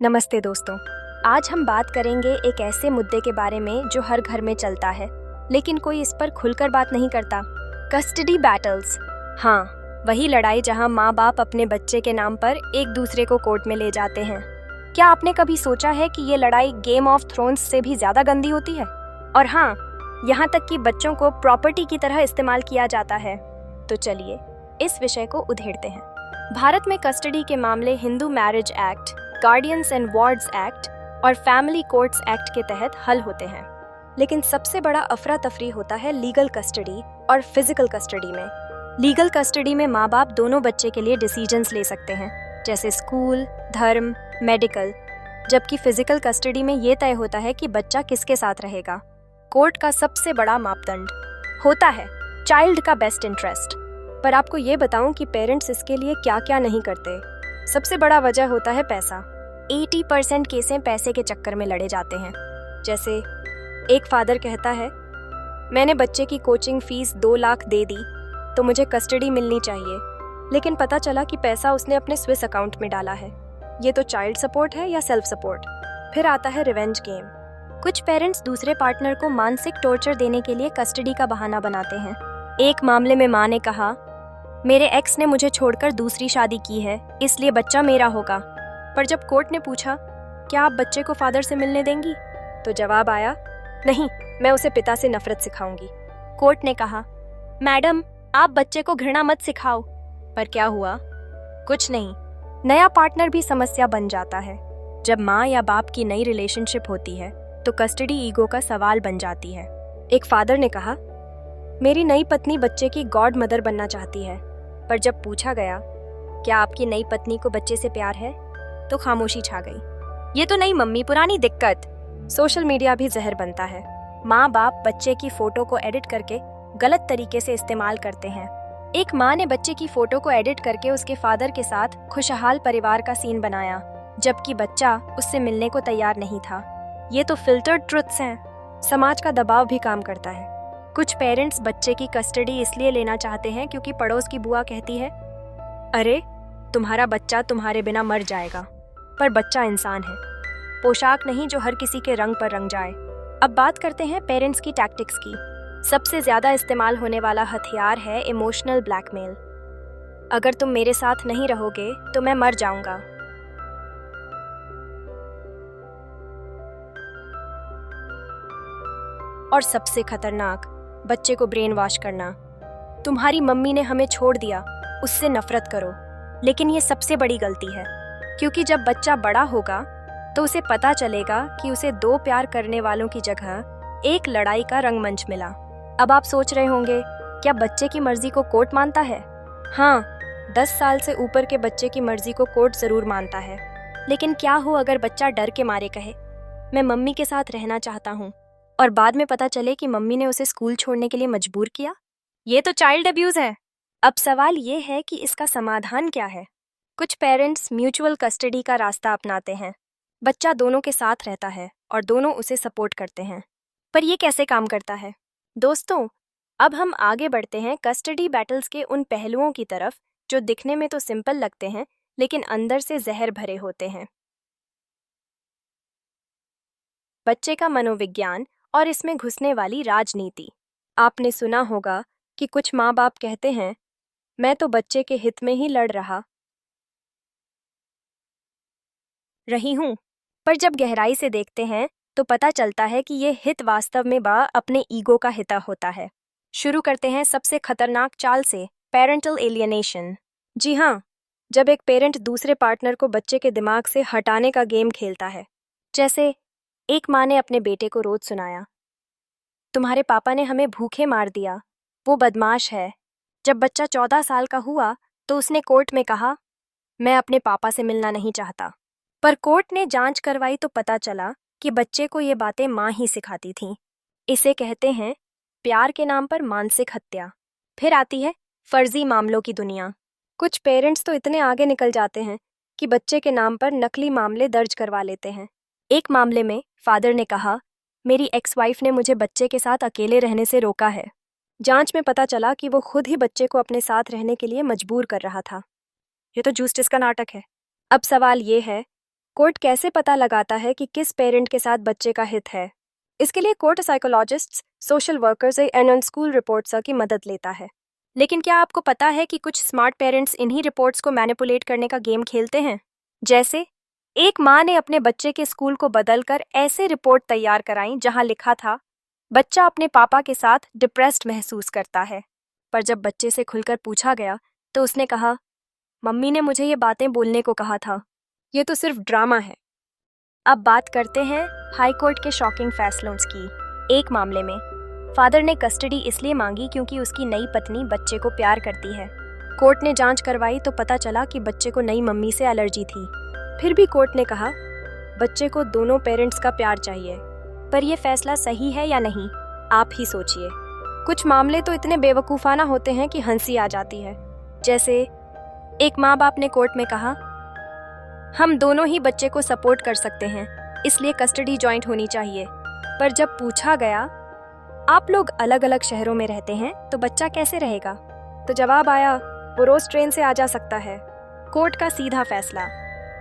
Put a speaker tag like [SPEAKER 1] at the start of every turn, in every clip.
[SPEAKER 1] नमस्ते दोस्तों। आज हम बात करेंगे एक ऐसे मुद्दे के बारे में जो हर घर में चलता है, लेकिन कोई इस पर खुलकर बात नहीं करता। Custody battles. हाँ, वही लड़ाई जहां माँ बाप अपने बच्चे के नाम पर एक दूसरे को कोर्ट में ले जाते हैं। क्या आपने कभी सोचा है कि ये लड़ाई गेम ऑफ थ्रोन्स से भी ज्यादा गंदी होती है? और हाँ, यहाँ तक कि बच्चों को प्रॉपर्टी की तरह इस्तेमाल किया जाता है। तो चलिए इस विषय को उधेड़ते हैं। भारत में कस्टडी के मामले Hindu marriage act, guardians and wards act और फैमिली कोर्ट्स एक्ट के तहत हल होते हैं। लेकिन सबसे बड़ा अफरा तफरी होता है लीगल कस्टडी और फिजिकल कस्टडी में। लीगल कस्टडी में माँ बाप दोनों बच्चे के लिए डिसीजंस ले सकते हैं, जैसे स्कूल, धर्म, मेडिकल। जबकि फिजिकल कस्टडी में ये तय होता है कि बच्चा किसके साथ रहेगा। कोर्ट का सबसे बड़ा मापदंड होता है चाइल्ड का बेस्ट इंटरेस्ट। पर आपको ये बताऊं कि पेरेंट्स इसके लिए क्या क्या नहीं करते। सबसे बड़ा वजह होता है पैसा। 80% केसें पैसे के चक्कर में लड़े जाते हैं। जैसे एक फादर कहता है, मैंने बच्चे की कोचिंग फीस 2 लाख दे दी तो मुझे कस्टडी मिलनी चाहिए, लेकिन पता चला कि पैसा उसने अपने स्विस अकाउंट में डाला है। ये तो चाइल्ड सपोर्ट है या सेल्फ सपोर्ट? फिर आता है रिवेंज गेम। कुछ पेरेंट्स दूसरे पार्टनर को मानसिक टॉर्चर देने के लिए कस्टडी का बहाना बनाते हैं। एक मामले में माँ ने कहा, मेरे एक्स ने मुझे छोड़कर दूसरी शादी की है, इसलिए बच्चा मेरा होगा। पर जब कोर्ट ने पूछा, क्या आप बच्चे को फादर से मिलने देंगी, तो जवाब आया, नहीं, मैं उसे पिता से नफरत सिखाऊंगी। कोर्ट ने कहा, मैडम, आप बच्चे को घृणा मत सिखाओ। पर क्या हुआ? कुछ नहीं। नया पार्टनर भी समस्या बन जाता है। जब माँ या बाप की नई रिलेशनशिप होती है तो कस्टडी ईगो का सवाल बन जाती है। एक फादर ने कहा, मेरी नई पत्नी बच्चे की गॉड मदर बनना चाहती है। पर जब पूछा गया, क्या आपकी नई पत्नी को बच्चे से प्यार है, तो खामोशी छा गई। ये तो नई मम्मी, पुरानी दिक्कत। सोशल मीडिया भी जहर बनता है। माँ बाप बच्चे की फोटो को एडिट करके गलत तरीके से इस्तेमाल करते हैं। एक माँ ने बच्चे की फोटो को एडिट करके उसके फादर के साथ खुशहाल परिवार का सीन बनाया, जबकि बच्चा उससे मिलने को तैयार नहीं था। ये तो फिल्टर्ड ट्रुथ्स हैं। समाज का दबाव भी काम करता है। कुछ पेरेंट्स बच्चे की कस्टडी इसलिए लेना चाहते हैं क्योंकि पड़ोस की बुआ कहती है, अरे तुम्हारा बच्चा तुम्हारे बिना मर जाएगा। पर बच्चा इंसान है, पोशाक नहीं जो हर किसी के रंग पर रंग जाए। अब बात करते हैं पेरेंट्स की टैक्टिक्स की। सबसे ज्यादा इस्तेमाल होने वाला हथियार है इमोशनल ब्लैकमेल। अगर तुम मेरे साथ नहीं रहोगे तो मैं मर जाऊंगा। और सबसे खतरनाक, बच्चे को ब्रेन वॉश करना। तुम्हारी मम्मी ने हमें छोड़ दिया, उससे नफरत करो। लेकिन ये सबसे बड़ी गलती है, क्योंकि जब बच्चा बड़ा होगा तो उसे पता चलेगा कि उसे 2 प्यार करने वालों की जगह एक लड़ाई का रंगमंच मिला। अब आप सोच रहे होंगे, क्या बच्चे की मर्जी को कोर्ट मानता है? हाँ, 10 साल से ऊपर के बच्चे की मर्जी को कोर्ट जरूर मानता है। लेकिन क्या हो अगर बच्चा डर के मारे कहे, मैं मम्मी के साथ रहना चाहता हूँ, और बाद में पता चले कि मम्मी ने उसे स्कूल छोड़ने के लिए मजबूर किया? ये तो चाइल्ड अब्यूज है। अब सवाल ये है कि इसका समाधान क्या है। कुछ पेरेंट्स म्यूचुअल कस्टडी का रास्ता अपनाते हैं। बच्चा दोनों के साथ रहता है और दोनों उसे सपोर्ट करते हैं। पर ये कैसे काम करता है? दोस्तों, अब हम आगे बढ़ते हैं कस्टडी बैटल्स के उन पहलुओं की तरफ जो दिखने में तो सिंपल लगते हैं, लेकिन अंदर से जहर भरे होते हैं। बच्चे का मनोविज्ञान और इसमें घुसने वाली राजनीति। आपने सुना होगा कि कुछ माँ बाप कहते हैं, मैं तो बच्चे के हित में ही लड़ रही हूँ। पर जब गहराई से देखते हैं तो पता चलता है कि ये हित वास्तव में अपने ईगो का हिता होता है। शुरू करते हैं सबसे खतरनाक चाल से, पेरेंटल एलियनेशन। जी हाँ, जब एक पेरेंट दूसरे पार्टनर को बच्चे के दिमाग से हटाने का गेम खेलता है। जैसे एक माँ ने अपने बेटे को रोज सुनाया, तुम्हारे पापा ने हमें भूखे मार दिया, वो बदमाश है। जब बच्चा 14 साल का हुआ तो उसने कोर्ट में कहा, मैं अपने पापा से मिलना नहीं चाहता। पर कोर्ट ने जांच करवाई तो पता चला कि बच्चे को ये बातें माँ ही सिखाती थीं। इसे कहते हैं प्यार के नाम पर मानसिक हत्या। फिर आती है फर्जी मामलों की दुनिया। कुछ पेरेंट्स तो इतने आगे निकल जाते हैं कि बच्चे के नाम पर नकली मामले दर्ज करवा लेते हैं। एक मामले में फादर ने कहा, मेरी एक्स वाइफ ने मुझे बच्चे के साथ अकेले रहने से रोका है। जांच में पता चला कि वो खुद ही बच्चे को अपने साथ रहने के लिए मजबूर कर रहा था। ये तो जस्टिस का नाटक है। अब सवाल ये है, कोर्ट कैसे पता लगाता है कि किस पेरेंट के साथ बच्चे का हित है? इसके लिए court psychologists, social workers and school reports की मदद लेता है। लेकिन क्या आपको पता है कि कुछ स्मार्ट पेरेंट्स इन्हीं रिपोर्ट्स को मैनिपुलेट करने का गेम खेलते हैं? जैसे एक माँ ने अपने बच्चे के स्कूल को बदलकर ऐसे रिपोर्ट तैयार कराई जहां लिखा था, बच्चा अपने पापा के साथ डिप्रेस्ड महसूस करता है। पर जब बच्चे से खुलकर पूछा गया तो उसने कहा, मम्मी ने मुझे ये बातें बोलने को कहा था, ये तो सिर्फ ड्रामा है। अब बात करते हैं हाई कोर्ट के शॉकिंग फैसलों की। एक मामले में फादर ने कस्टडी इसलिए मांगी क्योंकि उसकी नई पत्नी बच्चे को प्यार करती है। कोर्ट ने जांच करवाई तो पता चला कि बच्चे को नई मम्मी से एलर्जी थी। फिर भी कोर्ट ने कहा, बच्चे को दोनों पेरेंट्स का प्यार चाहिए। पर यह फैसला सही है या नहीं, आप ही सोचिए। कुछ मामले तो इतने बेवकूफ़ाना होते हैं कि हंसी आ जाती है। जैसे एक माँ बाप ने कोर्ट में कहा, हम दोनों ही बच्चे को सपोर्ट कर सकते हैं, इसलिए कस्टडी जॉइंट होनी चाहिए। पर जब पूछा गया, आप लोग अलग अलग शहरों में रहते हैं तो बच्चा कैसे रहेगा? तो जवाब आया, वो रोज ट्रेन से आ जा सकता है। कोर्ट का सीधा फैसला,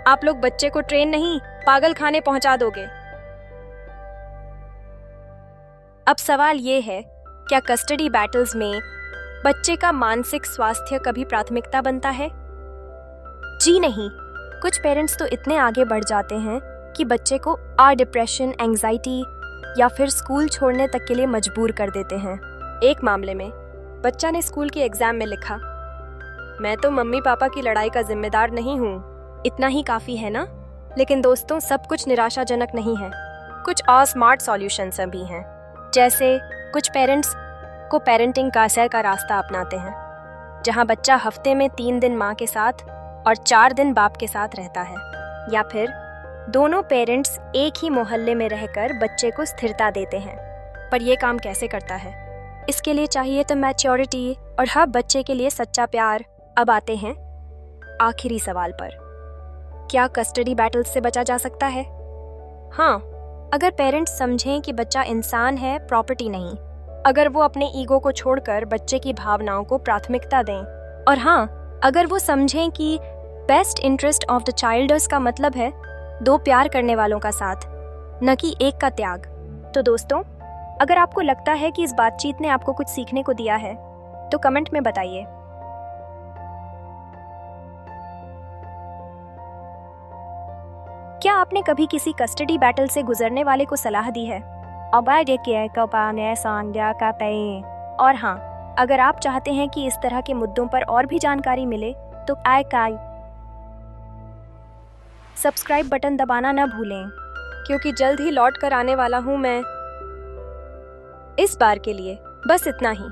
[SPEAKER 1] आप लोग बच्चे को ट्रेन नहीं, पागल खाने पहुंचा दोगे। अब सवाल ये है, क्या कस्टडी बैटल्स में बच्चे का मानसिक स्वास्थ्य कभी प्राथमिकता बनता है? जी नहीं। कुछ पेरेंट्स तो इतने आगे बढ़ जाते हैं कि बच्चे को डिप्रेशन, एंजाइटी या फिर स्कूल छोड़ने तक के लिए मजबूर कर देते हैं। एक मामले में बच्चा ने स्कूल के एग्जाम में लिखा, मैं तो मम्मी पापा की लड़ाई का जिम्मेदार नहीं हूँ। इतना ही काफी है ना? लेकिन दोस्तों, सब कुछ निराशाजनक नहीं है। कुछ और स्मार्ट सॉल्यूशंस भी हैं। जैसे कुछ पेरेंट्स को पेरेंटिंग कासर का रास्ता अपनाते हैं, जहाँ बच्चा हफ्ते में 3 दिन माँ के साथ और 4 दिन बाप के साथ रहता है। या फिर दोनों पेरेंट्स एक ही मोहल्ले में रहकर बच्चे को स्थिरता देते हैं। पर यह काम कैसे करता है? इसके लिए चाहिए तो मैच्योरिटी और हर बच्चे के लिए सच्चा प्यार। अब आते हैं आखिरी सवाल पर, क्या कस्टडी बैटल से बचा जा सकता है? हाँ, अगर पेरेंट्स समझें कि बच्चा इंसान है, प्रॉपर्टी नहीं। अगर वो अपने ईगो को छोड़कर बच्चे की भावनाओं को प्राथमिकता दें। और हाँ, अगर वो समझें कि best interest of the child का मतलब है 2 प्यार करने वालों का साथ, न कि एक का त्याग। तो दोस्तों, अगर आपको लगता है कि इस बातचीत ने आपको कुछ सीखने को दिया है तो कमेंट में बताइए। क्या आपने कभी किसी कस्टडी बैटल से गुजरने वाले को सलाह दी है? और हाँ, अगर आप चाहते हैं कि इस तरह के मुद्दों पर और भी जानकारी मिले तो सब्सक्राइब बटन दबाना न भूलें, क्योंकि जल्द ही लौट कर आने वाला हूं मैं। इस बार के लिए बस इतना ही।